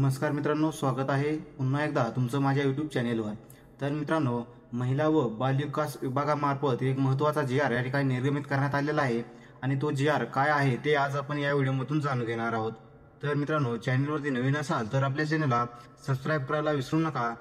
नमस्कार मित्रांनो, स्वागत आहे पुन्हा एकदा तुमचं माझ्या यूट्यूब चॅनेलवर। तर मित्रांनो, महिला व बालविकास विभागामार्फत एक महत्त्वाचा जी.आर. या ठिकाणी निर्गमित करण्यात आलेला आहे आणि तो जी.आर. काय आहे ते आज आपण या व्हिडिओमधून जाणून घेणार आहोत। तर मित्रांनो, चॅनेलवरती नवीन असाल तर आपल्या चॅनेलला सबस्क्राईब करायला विसरू नका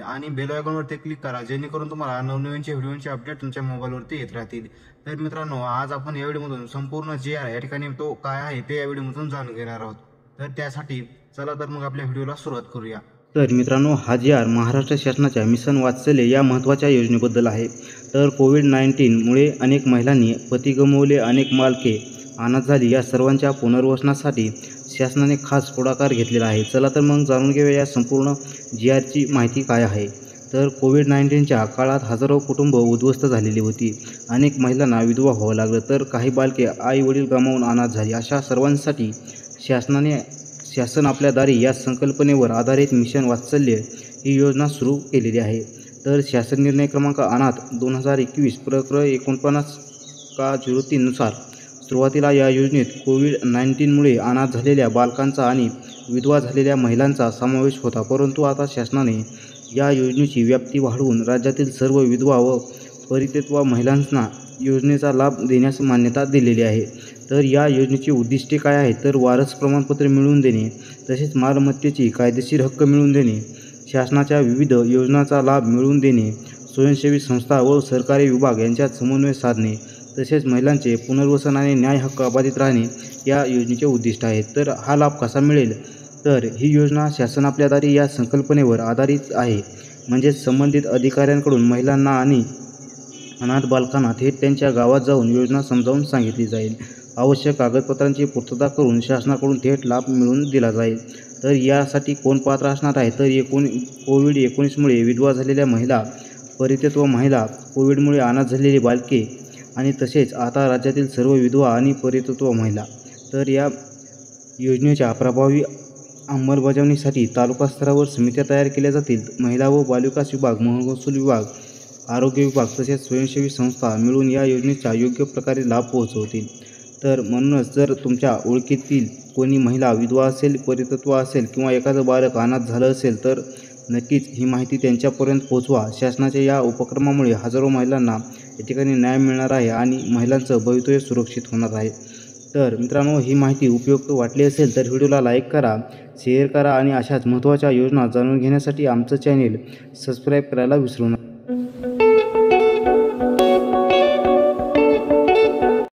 आणि बेल आयकॉनवरती क्लिक करा, जेणेकरून तुम्हाला नवनवीनचे व्हिडिओचे अपडेट तुमच्या मोबाईलवरती येत राहतील। तर मित्रांनो, आज आपण या व्हिडिओमधून संपूर्ण जी.आर. या ठिकाणी तो काय आहे ते या व्हिडिओमधून जाणून घेणार आहोत। तर त्यासाठी चला तर मग आपल्या व्हिडिओला सुरुवात करूया। तर मित्रांनो, हा जी.आर. महाराष्ट्र शासनाच्या मिशन वात्सल्य या महत्त्वाच्या योजनेबद्दल आहे। तर कोविड-19 मुळे अनेक महिलांनी पती गमावले, अनेक बालके अनाथ झाली, या सर्वांच्या पुनर्वसनासाठी शासनाने खास पुढाकार घेतलेला आहे। चला तर मग जाणून घेऊया या संपूर्ण जी.आर.ची माहिती काय आहे। तर कोविड-19च्या काळात हजारो कुटुंब उद्ध्वस्त झालेली होती, अनेक महिलांना विधवा व्हावं लागलं, तर काही बालके आई वडील गमावून अनाथ झाली। अशा सर्वांसाठी शासन आपल्या दारी या संकल्पनेवर आधारित मिशन वात्सल्य ही योजना सुरू केलेली आहे। तर शासन निर्णय क्रमांक अनाथ 2021 प्रकरण 49/03 नुसार सुरुवातीला या योजनेत कोविड-19 मुळे अनाथ झालेल्या बालकांचा आणि विधवा झालेल्या महिलांचा समावेश होता, परंतु आता शासनाने या योजनेची व्याप्ती वाढवून राज्यातील सर्व विधवा व परित्यक्ता महिलांना योजनेचा लाभ देण्यास मान्यता दिलेली आहे। तर या योजनेची उद्दिष्टे काय आहेत, तर वारस प्रमाणपत्र मिळवून देणे, तसेच मालमत्तेची कायदेशीर हक्क मिळवून देणे, शासनाच्या विविध योजनांचा लाभ मिळवून देणे, स्वयंसेवी संस्था व सरकारी विभाग यांच्यात समन्वय साधणे, तसेच महिलांचे पुनर्वसन आणि न्याय हक्क अबाधित राहणे या योजनेचे उद्दिष्ट आहेत। तर हा लाभ कसा मिळेल, तर ही योजना शासन आपल्या दारी या संकल्पनेवर आधारित आहे, म्हणजे संबंधित अधिकाऱ्यांकडून महिलांना आणि अनाथ बालकांना थेट त्यांच्या गावात जाऊन योजना समजावून सांगितली जाईल। आवश्यक कागदपत्रांची पूर्तता करून शासनाकडून थेट लाभ मिळवून दिला जाईल। तर यासाठी कोण पात्र असणार आहे, तर कोविड-19 मुळे विधवा झालेल्या महिला, परित्यक्ता महिला, कोविडमुळे अनाथ झालेली बालके आणि तसेच आता राज्यातील सर्व विधवा आणि परित्यक्ता महिला। तर या योजनेच्या प्रभावी अंमलबजावणीसाठी तालुका स्तरावर समित्या तयार केल्या जातील। महिला व बालविकास विभाग, महसूल विभाग, आरोग्य विभाग तसेच स्वयंसेवी संस्था मिळून या योजनेचा योग्य प्रकारे लाभ पोहोचवतील। तर म्हणूनच जर तुमच्या ओळखीतील कोणी महिला विधवा असेल, परित्यक्ता असेल किंवा एखादं बालक अनाथ झालं असेल, तर नक्कीच ही माहिती त्यांच्यापर्यंत पोहोचवा। शासनाच्या या उपक्रमामुळे हजारो महिलांना या ठिकाणी न्याय मिळणार आहे आणि महिलांचं भवितव्य सुरक्षित होणार आहे। तर मित्रांनो, ही माहिती उपयुक्त वाटली असेल तर व्हिडिओला लाईक करा, शेअर करा आणि अशाच महत्त्वाच्या योजना जाणून घेण्यासाठी आमचं चॅनेल सबस्क्राईब करायला विसरू नका।